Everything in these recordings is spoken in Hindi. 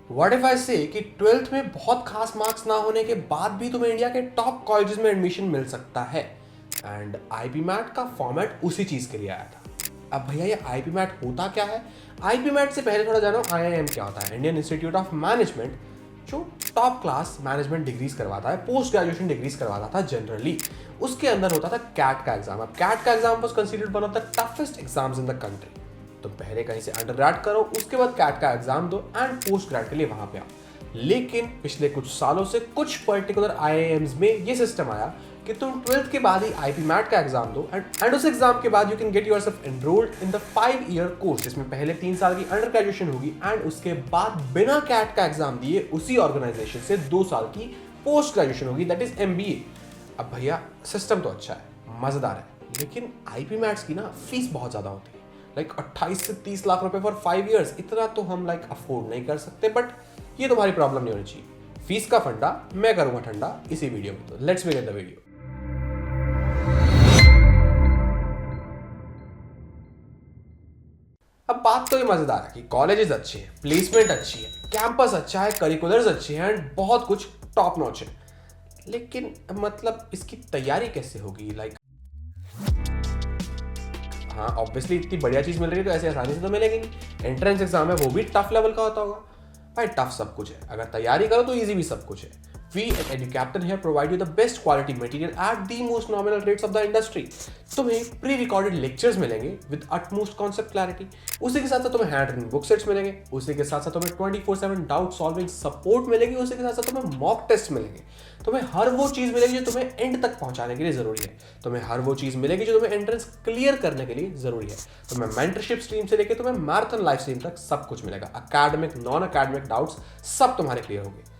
व्हाट इफ आई से कि 12th में बहुत खास मार्क्स ना होने के बाद भी तुम्हें इंडिया के टॉप कॉलेजेस में एडमिशन मिल सकता है। एंड आईपी मैट का फॉर्मेट उसी चीज के लिए आया था। अब भैया ये आईपी मैट होता क्या है? आईपी मैट से पहले थोड़ा जानो आईआईएम क्या होता है, इंडियन इंस्टीट्यूट ऑफ मैनेजमेंट, जो टॉप क्लास मैनेजमेंट डिग्रीज करवाता है, पोस्ट ग्रेजुएशन डिग्रीज करवाता था जनरली। उसके अंदर होता था कैट का एग्जाम। अब कैट का exam was considered one of the toughest exams in the country. तुम पहले कहीं से अंडरग्रेड करो, उसके बाद कैट का एग्जाम दो एंड पोस्ट ग्रेड के लिए वहां पे आओ। लेकिन पिछले कुछ सालों से कुछ पर्टिकुलर आईआईएम्स में ये सिस्टम आया कि तुम 12th के बाद ही आईपी मैट का एग्जाम दो एंड उस एग्जाम के बाद you can get yourself enrolled in the 5-year course, जिसमें पहले 3 साल की अंडर ग्रेजुएशन होगी एंड उसके बाद बिना कैट का एग्जाम दिए उसी ऑर्गेनाइजेशन से 2 साल की पोस्ट ग्रेजुएशन होगी, दैट इज एमबीए। अब भैया सिस्टम तो अच्छा है, मजेदार है, लेकिन आईपी मैट्स की ना फीस बहुत ज्यादा होती है। लाइक 28 से 30 लाख रुपए फॉर 5 years, इतना तो हम अफोर्ड नहीं कर सकते। बट ये तुम्हारी प्रॉब्लम नहीं होनी चाहिए। फीस का फंडा मैं करूंगा ठंडा इसी वीडियो में, तो लेट्स बिगिन द वीडियो। अब बात तो ये मजेदार है कि कॉलेजेस अच्छे हैं, प्लेसमेंट अच्छी है, कैंपस अच्छा है, करिकुलर्स अच्छे हैं एंड बहुत कुछ टॉप नॉच है, लेकिन मतलब इसकी तैयारी कैसे होगी? हाँ ऑब्वियसली इतनी बढ़िया चीज मिल रही है तो ऐसे आसानी से तो मिलेगी नहीं। एंट्रेंस एग्जाम है, वो भी टफ लेवल का होता होगा। भाई टफ सब कुछ है, अगर तैयारी करो तो इजी भी सब कुछ है। We at EduCaptain here provide you the best quality material at the most nominal rates of the industry. तुम्हें प्री रिकॉर्डेड लेक्चर्स मिलेंगे विद utmost concept clarity. उसी के साथ साथ तुम्हें हैंड रिटन बुक सेट्स मिलेंगे, उसी के साथ साथ तुम्हें 24/7 डाउट सॉल्विंग सपोर्ट मिलेगी, उसी के साथ साथ तुम्हें मॉक टेस्ट मिलेंगे। तुम्हें हर वो चीज मिलेगी जो तुम्हें एंड तक पहुंचाने के लिए जरूरी है। तुम्हें हर वो चीज मिलेगी जो तुम्हें एंट्रेंस क्लियर करने के लिए जरूरी है। तुम्हें मेंटरशिप स्ट्रीम से लेकर तुम्हें मैराथन लाइफ स्ट्रीम तक सब कुछ मिलेगा। अकेडमिक नॉन अकेडमिक डाउट्स सब तुम्हारे क्लियर होंगे।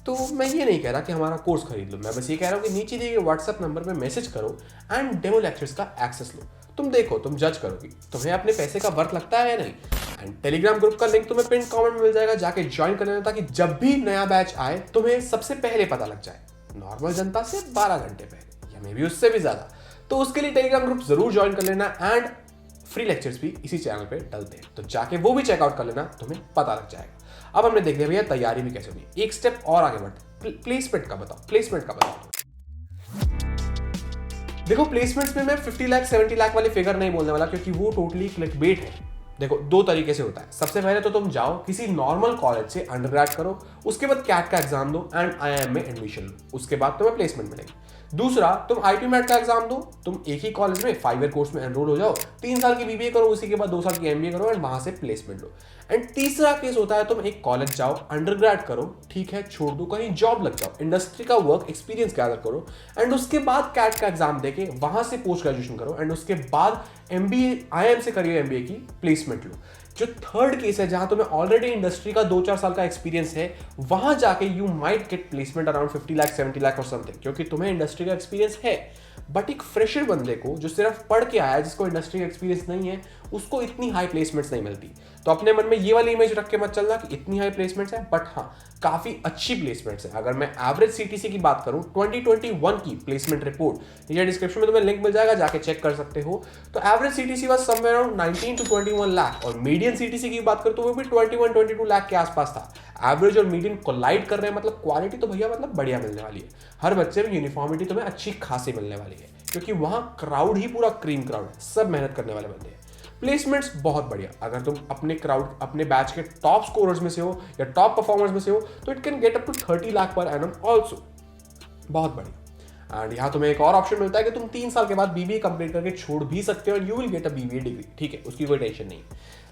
तो मैं ये नहीं कह रहा कि हमारा कोर्स खरीद लो, मैं बस ये कह रहा हूँ कि नीचे दिए गए व्हाट्सएप नंबर पे मैसेज करो एंड डेमो लेक्चर्स का एक्सेस लो। तुम देखो, तुम जज करोगी तुम्हें अपने पैसे का वर्थ लगता है या नहीं। एंड टेलीग्राम ग्रुप का लिंक तुम्हें पिन कमेंट में मिल जाएगा, जाके ज्वाइन कर लेना ताकि जब भी नया बैच आए तुम्हें सबसे पहले पता लग जाए, नॉर्मल जनता से 12 घंटे पहले या मे भी उससे भी ज्यादा। तो उसके लिए टेलीग्राम ग्रुप जरूर ज्वाइन कर लेना एंड फ्री लेक्चर्स भी इसी चैनल पे डलते हैं, तो जाके वो भी चेकआउट कर लेना, तुम्हें पता लग जाएगा। अब हमने देख लिया भैया तैयारी भी कैसे होगी, एक स्टेप और आगे बढ़ते। प्लेसमेंट का बताओ। देखो प्लेसमेंट्स में मैं 50 लाख 70 लाख वाले फिगर नहीं बोलने वाला, क्योंकि वो टोटली क्लिकबेट है। देखो दो तरीके से होता है। सबसे पहले तो तुम जाओ किसी नॉर्मल कॉलेज से अंडरग्रेड करो, उसके बाद कैट का एग्जाम दो एंड आईआईएम में एडमिशन लो, उसके बाद तुम्हें प्लेसमेंट मिलेगी। दूसरा, तुम आईपी मैट का एग्जाम दो, तुम एक ही कॉलेज में 5 year कोर्स में एनरोल हो जाओ, 3 साल की बीबीए करो, उसी के बाद 2 साल की एमबीए करो एंड वहां से प्लेसमेंट लो। एंड तीसरा केस होता है तुम एक कॉलेज जाओ, अंडरग्रेड करो, ठीक है, छोड़ दो, कहीं जॉब लग जाओ, इंडस्ट्री का वर्क एक्सपीरियंस गैदर करो एंड उसके बाद कैट का एग्जाम देके वहां से पोस्ट ग्रेजुएशन करो एंड उसके बाद एमबीए आईआईएम से करिए एमबीए की प्लेसमेंट लो। जो थर्ड केस है, जहां तुम्हें ऑलरेडी इंडस्ट्री का 2-4 साल का एक्सपीरियंस है, वहां जाके you might get placement around 50 lakh 70 lakh और समथिंग, क्योंकि तुम्हें इंडस्ट्री का एक्सपीरियंस है। बट एक फ्रेशर बंदे को जो सिर्फ पढ़ के आया है, जिसको इंडस्ट्री का एक्सपीरियंस नहीं है, उसको इतनी हाई प्लेसमेंट्स नहीं मिलती। तो अपने मन में ये वाली इमेज रख के मत चलना कि इतनी हाई प्लेसमेंट्स है, बट हाँ काफी अच्छी प्लेसमेंट्स है। अगर मैं एवरेज सीटीसी की बात करूं, 2021 की प्लेसमेंट रिपोर्ट नीचे डिस्क्रिप्शन में तुम्हें लिंक मिल जाएगा, जाके चेक कर सकते हो। तो average CTC was somewhere around 19 to 21 lakh और मीडियन सीटीसी की बात करूं तो वो भी 21-22 लाख के आसपास था। एवरेज और मीडियन कोलाइड कर रहे हैं, मतलब क्वालिटी तो भैया मतलब बढ़िया मिलने वाली है। हर बच्चे में यूनिफॉर्मिटी तुम्हें अच्छी खासी मिलने वाली है, क्योंकि वहां क्राउड ही पूरा क्रीम क्राउड है, सब मेहनत करने वाले बंदे हैं। प्लेसमेंट्स बहुत बढ़िया, अगर तुम अपने क्राउड अपने बैच के टॉप स्कोरर्स में से हो या टॉप परफॉर्मर्स में से हो तो it can get up to 30 lakh per annum also, बहुत बढ़िया। एंड यहाँ तुम्हें एक और ऑप्शन मिलता है कि तुम 3 साल के बाद बीबीए कंप्लीट करके छोड़ भी सकते हो and you will get a BBA degree, ठीक है, उसकी कोई टेंशन नहीं।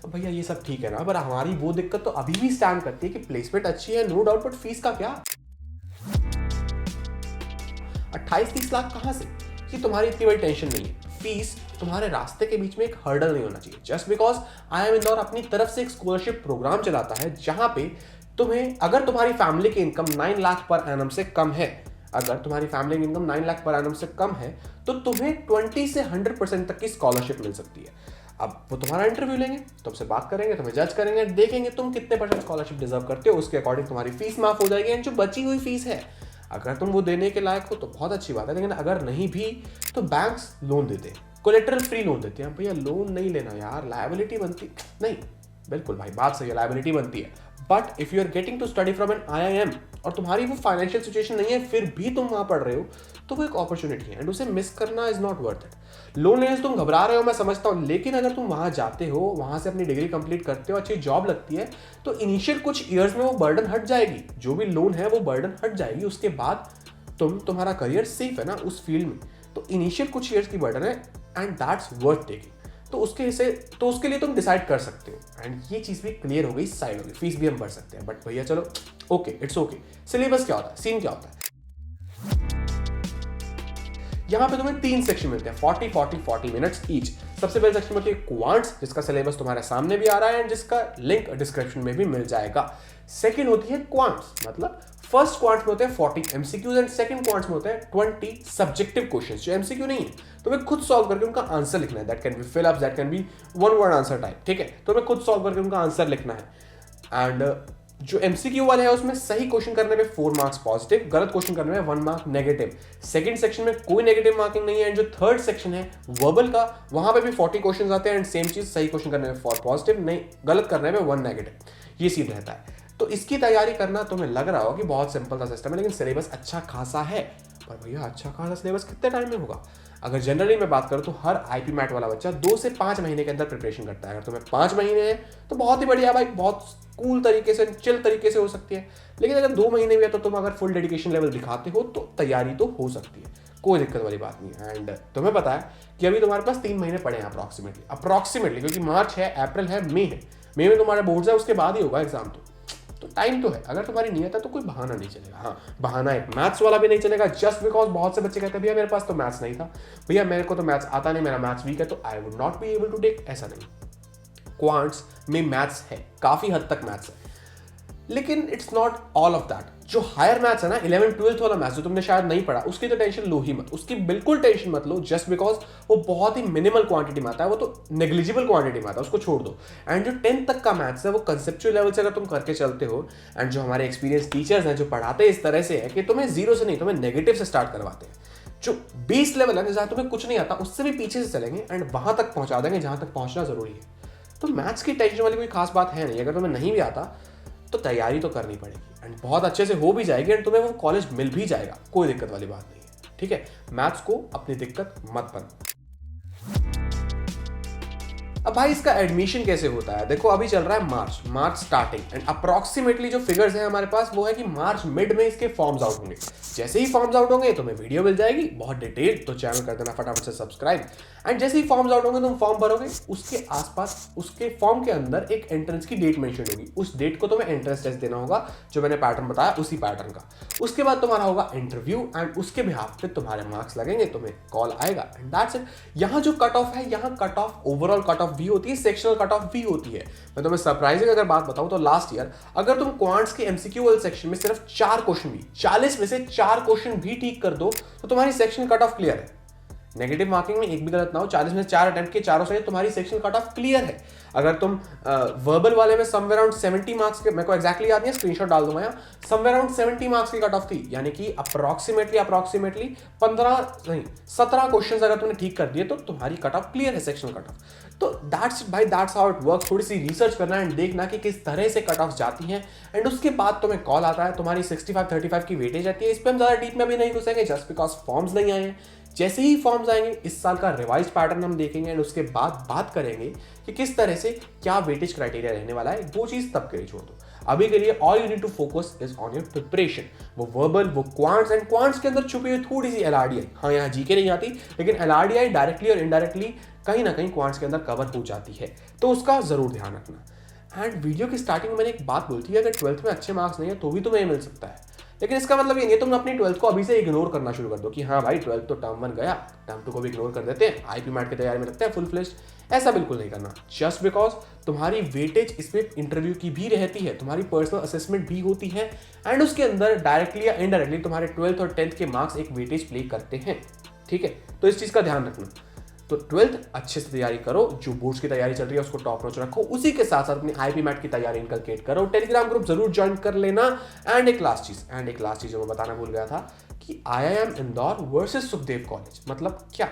अब भैया ये सब ठीक है ना, पर हमारी वो दिक्कत तो अभी भी स्टैंड करती है कि प्लेसमेंट अच्छी है नो डाउट, बट फीस का क्या? 28-30 लाख कहां से? कि तुम्हारी इतनी बड़ी टेंशन नहीं है। फीस तुम्हारे रास्ते के बीच में एक हर्डल नहीं होना चाहिए, जस्ट बिकॉज आईआईएम इंदौर अपनी तरफ से एक स्कॉलरशिप प्रोग्राम चलाता है, जहां पे तुम्हें, अगर तुम्हारी फैमिली की इनकम 9 लाख पर एनम से कम है, अगर तुम्हारी फैमिली की इनकम 9 लाख पर एनम से कम है, तो तुम्हें 20 से 100% तक की स्कॉलरशिप मिल सकती है। अब वो तुम्हारा इंटरव्यू लेंगे, तुमसे बात करेंगे, तुम्हें जज करेंगे, देखेंगे तुम कितने % स्कॉलरशिप डिजर्व करते हो, उसके अकॉर्डिंग तुम्हारी फीस माफ हो जाएगी। एंड जो बची हुई फीस है, अगर तुम वो देने के लायक हो तो बहुत अच्छी बात है, लेकिन अगर नहीं भी तो बैंक्स लोन देते हैं, कोलेटरल फ्री लोन देते हैं। भैया लोन नहीं लेना यार, लायबिलिटी बनती नहीं। बिल्कुल भाई बात सही है, लायबिलिटी बनती है, but if you are getting to study from an IIM और तुम्हारी वो फाइनेंशियल सिचुएशन नहीं है फिर भी तुम वहां पढ़ रहे हो, तो वो एक अपॉर्चुनिटी है एंड उसे मिस करना is not worth it. Loan लेने से तुम घबरा रहे हो, मैं समझता हूँ, लेकिन अगर तुम वहां जाते हो, वहां से अपनी डिग्री कंप्लीट करते हो, अच्छी जॉब लगती है, तो इनिशियल कुछ ईयर्स में वो बर्डन हट जाएगी, जो भी लोन है वो बर्डन हट जाएगी। उसके बाद तुम्हारा करियर सेफ है ना उस फील्ड में। तो इनिशियल कुछ ईयर्स की बर्डन है एंड दैट्स वर्थ टेकिंग। तो उसके लिए तुम डिसाइड कर सकते हो एंड ये चीज भी क्लियर हो गई, साइड हो गई, फीस भी हम भर सकते हैं। बट भैया चलो ओके, इट्स ओके। सिलेबस क्या होता है, सीन क्या होता है, यहां पे तुम्हें 3 सेक्शन मिलते हैं, 40 मिनट्स ईच। सबसे पहले सेक्शन होती है क्वांट्स, जिसका सिलेबस तुम्हारे सामने भी आ रहा है एंड जिसका लिंक डिस्क्रिप्शन में भी मिल जाएगा। सेकंड होती है क्वांट्स, मतलब फर्स्ट क्वांट्स में होते हैं 40 MCQs एंड सेकंड क्वांट्स में होते हैं 20 सब्जेक्टिव क्वेश्चंस, जो MCQ नहीं है, तुम्हें खुद सॉल्व करके उनका आंसर लिखना है। That can be fill up, that can be one word answer type, ठीक है, तुम्हें खुद सॉल्व करके उनका आंसर लिखना है। एंड जो MCQ वाले हैं उसमें सही क्वेश्चन करने पे 4 मार्क्स पॉजिटिव, गलत क्वेश्चन करने में 1 मार्क नेगेटिव। सेकंड सेक्शन में कोई नेगेटिव मार्किंग नहीं है एंड जो थर्ड सेक्शन है वर्बल का, वहां पे भी 40 क्वेश्चंस आते हैं एंड सेम चीज, सही क्वेश्चन करने में 4 पॉजिटिव, नहीं गलत करने में 1 नेगेटिव, ये सीन रहता है। तो इसकी तैयारी करना तुम्हें लग रहा हो कि बहुत सिंपल सा सिस्टम है, लेकिन सिलेबस अच्छा खासा है। पर भैया अच्छा खासा सिलेबस कितने टाइम में होगा? अगर जनरली मैं बात करूं तो हर IP मैट वाला बच्चा 2 से 5 महीने के अंदर प्रिपरेशन करता है। अगर तुम्हें 5 महीने है तो बहुत ही बढ़िया भाई, बहुत कूल तरीके से, चिल तरीके से हो सकती है। लेकिन अगर 2 महीने में है तो तुम अगर फुल डेडिकेशन लेवल दिखाते हो तो तैयारी तो हो सकती है, कोई दिक्कत वाली बात नहीं है। एंड तुम्हें पता है कि अभी तुम्हारे पास 3 महीने पड़े हैं अप्रॉक्सीमेटली, क्योंकि मार्च है, अप्रैल है, मई में तुम्हारे बोर्ड्स है, उसके बाद ही होगा एग्जाम। तो टाइम तो है, अगर तुम्हारी नियत है तो कोई बहाना नहीं चलेगा। हाँ, बहाना एक मैथ्स वाला भी नहीं चलेगा, जस्ट बिकॉज बहुत से बच्चे कहते हैं भैया मेरे पास तो मैथ्स नहीं था, भैया मेरे को तो मैथ्स आता नहीं, मेरा मैथ्स वीक है, तो I would not be able to take. ऐसा नहीं, क्वांट्स में मैथ्स है, काफी हद तक मैथ्स है, लेकिन it's not all of that. जो हायर मैथ्स है ना, 11th-12th वाला मैथ्स जो तुमने शायद नहीं पढ़ा, उसकी तो टेंशन लो ही मत, उसकी बिल्कुल टेंशन मत लो, जस्ट बिकॉज वो बहुत ही मिनिमल क्वांटिटी में आता है, वो तो नेग्लिजिबल क्वांटिटी में आता है, उसको छोड़ दो। एंड जो 10th तक का मैथ्स है वो कंसेप्चुअल लेवल से अगर तुम करके चलते हो, एंड जो हमारे एक्सपीरियंस टीचर्स हैं जो पढ़ाते हैं इस तरह से है कि तुम्हें जीरो से नहीं, तुम्हें नेगेटिव से स्टार्ट करवाते हैं। जो बेस लेवल है जहां तुम्हें कुछ नहीं आता, उससे भी पीछे से चलेंगे एंड वहां तक पहुंचा देंगे जहां तक पहुंचना जरूरी है। तो मैथ्स की टेंशन वाली कोई खास बात है नहीं। अगर तुम्हें नहीं भी आता तो तैयारी तो करनी पड़ेगी एंड बहुत अच्छे से हो भी जाएगी एंड तुम्हें वो कॉलेज मिल भी जाएगा, कोई दिक्कत वाली बात नहीं है, ठीक है। मैथ्स को अपनी दिक्कत मत बनाओ। अब भाई इसका एडमिशन कैसे होता है? देखो अभी चल रहा है मार्च स्टार्टिंग एंड अप्रॉक्सीमेटली जो फिगर्स हैं हमारे पास वो है कि मार्च मिड में इसके फॉर्म्स आउट होंगे। जैसे ही फॉर्म्स आउट होंगे तुम्हें वीडियो मिल जाएगी बहुत डिटेल, तो चैनल कर देना फटाफट से सब्सक्राइब। एंड जैसे ही फॉर्म्स आउट होंगे तुम फॉर्म भरोगे, उसके आसपास उसके फॉर्म के अंदर एक एंट्रेंस की डेट मेंशन होगी, उस डेट को तुम्हें एंट्रेंस टेस्ट देना होगा, जो मैंने पैटर्न बताया उसी पैटर्न का। उसके बाद तुम्हारा होगा इंटरव्यू एंड उसके बिहाफ पे तुम्हारे मार्क्स लगेंगे, तुम्हें कॉल आएगा एंड दैट्स इट। यहाँ जो कट ऑफ है, यहाँ cut off overall cut off भी होती है, सेक्शनल कट ऑफ भी होती है। मैं तुम्हें सरप्राइजिंग अगर बात बताऊं तो लास्ट ईयर अगर तुम क्वांट्स के MCQ वाले सेक्शन में सिर्फ 4 क्वेश्चन भी, 40 में से 4 क्वेश्चन भी ठीक कर दो तो तुम्हारी सेक्शन कट ऑफ क्लियर है। नेगेटिव मार्किंग में एक भी गलत ना हो, 40 में से 4 अटेम्प्ट के चारों सही, तुम्हारी सेक्शन कट ऑफ क्लियर है। अगर तुम वर्बल वाले में समवेयर अराउंड 70 मार्क्स के, मेरे को एक्जैक्टली याद नहीं है, स्क्रीनशॉट डाल दूंगा यहाँ, समवेयर अराउंड 70 मार्क्स की कट ऑफ थी, यानी कि अप्रॉक्सीमेटली 17 क्वेश्चंस अगर तुमने ठीक कर दिए तो तुम्हारी कट ऑफ क्लियर है, सेक्शन कट ऑफ। तो दैट्स हाउ इट वर्क। थोड़ी सी रिसर्च करना एंड देखना कि किस तरह से कट ऑफ जाती हैं एंड उसके बाद तुम्हें कॉल आता है, तुम्हारी 65-35 की वेटेज आती है। इस पर हम ज्यादा डीप में भी नहीं घुसेंगे जस्ट बिकॉज फॉर्म्स नहीं आए हैं। जैसे ही फॉर्म्स आएंगे इस साल का रिवाइज पैटर्न हम देखेंगे एंड उसके बाद बात करेंगे कि किस तरह से क्या वेटेज क्राइटेरिया रहने वाला है, वो चीज तब के लिए छोड़ दो। अभी के लिए all you need to focus is on your preparation, वो वर्बल, वो क्वांट्स एंड क्वांट्स के अंदर छुपी हुई थोड़ी सी LRDI, हाँ यहाँ जीके नहीं आती, लेकिन LRDI डायरेक्टली और इनडायरेक्टली कहीं ना कहीं क्वांट्स के अंदर कवर हो जाती है, तो उसका जरूर ध्यान रखना। एंड वीडियो की स्टार्टिंग में मैंने एक बात बोली थी, अगर 12th में अच्छे मार्क्स नहीं है तो भी तुम्हें मिल सकता है, लेकिन इसका मतलब ये नहीं तुम अपनी 12th को अभी से इग्नोर करना शुरू कर दो कि हाँ भाई 12th तो टर्म 1 गया, टर्म 2 को भी इग्नोर कर देते हैं, IP मैट की तैयारी में लगते हैं फुल फ्लेज्ड। ऐसा बिल्कुल नहीं करना, जस्ट बिकॉज तुम्हारी वेटेज इसमें इंटरव्यू की भी रहती है, तुम्हारी पर्सनल असेसमेंट भी होती है एंड उसके अंदर डायरेक्टली या इनडायरेक्टली तुम्हारे 12th और 10th के मार्क्स एक वेटेज प्ले करते हैं, ठीक है। तो इस चीज का ध्यान रखना। तो 12th अच्छे से तैयारी करो, जो बोर्ड्स की तैयारी चल रही है उसको टॉप नॉच रखो, उसी के साथ साथ अपनी IP मैट की तैयारी इनकलकेट करो, टेलीग्राम ग्रुप जरूर ज्वाइन कर लेना। एंड एक लास्ट चीज जो मैं बताना भूल गया था कि IIM Indore versus Sukhdev college मतलब क्या,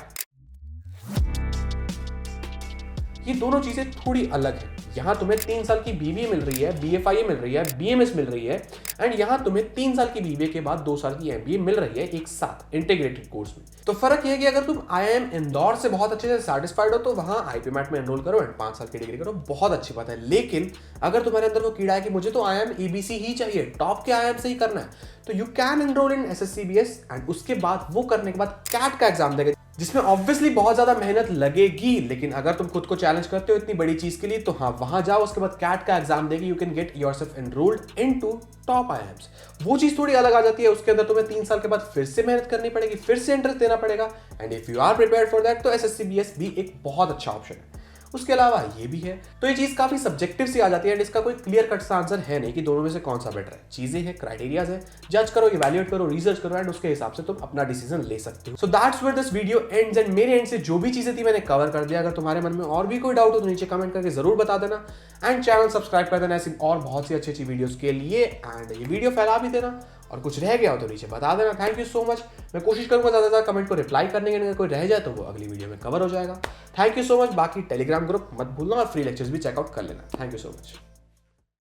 ये दोनों चीजें थोड़ी अलग है। यहाँ तुम्हें 3 साल की BBA मिल रही है, BFIA मिल रही है, BMS मिल रही है, एंड यहाँ तुम्हें 3 साल की BBA के बाद 2 साल की MBA मिल रही है एक साथ इंटीग्रेटेड कोर्स में। तो फर्क यह है कि अगर तुम IIM इंदौर से बहुत अच्छे से सेटिस्फाइड हो तो वहां IPMAT में एनरोल करो एंड 5 साल की डिग्री करो, बहुत अच्छी बात है। लेकिन अगर तुम्हारे अंदर वो कीड़ा है कि मुझे तो IIM ABC ही चाहिए, टॉप के IIM से ही करना है, तो you can enrol in SSCBS and उसके बाद वो करने के बाद कैट का एग्जाम देगा, जिसमें ऑब्वियसली बहुत ज्यादा मेहनत लगेगी। लेकिन अगर तुम खुद को चैलेंज करते हो इतनी बड़ी चीज के लिए तो हाँ, वहां जाओ, उसके बाद कैट का एग्जाम देगी, you can get yourself enrolled into top IIMs। वो चीज थोड़ी अलग आ जाती है, उसके अंदर तुम्हें 3 साल के बाद फिर से मेहनत करनी पड़ेगी, फिर से एंट्रेंस देना पड़ेगा, and if you are prepared for that तो SSCBS भी एक बहुत अच्छा ऑप्शन है। उसके अलावा ये भी है, तो ये चीज काफी सब्जेक्टिव सी आ जाती है एंड इसका कोई क्लियर कट सा आंसर है नहीं कि दोनों में से कौन सा बेटर है। चीजें हैं, क्राइटेरियाज है, जज करो, इवैल्यूएट करो, रिसर्च करो एंड उसके हिसाब से तुम अपना डिसीजन ले सकते हो। So that's where this video ends and मेरे एंड से जो भी चीजें थी मैंने कवर कर दिया। अगर तुम्हारे मन में और भी कोई डाउट हो तो नीचे कमेंट करके जरूर बता देना एंड चैनल सब्सक्राइब कर देना ऐसी और बहुत सी अच्छी वीडियोस के लिए, एंड ये वीडियो फैला भी देना और कुछ रह गया हो तो नीचे बता देना। Thank you so much. मैं कोशिश करूंगा ज़्यादा कमेंट को रिप्लाई करने के, अगर कोई रह जाए तो वो अगली वीडियो में कवर हो जाएगा। Thank you so much. बाकी टेलीग्राम ग्रुप मत भूलना और फ्री लेक्चर्स भी चेकआउट कर लेना। Thank you so much.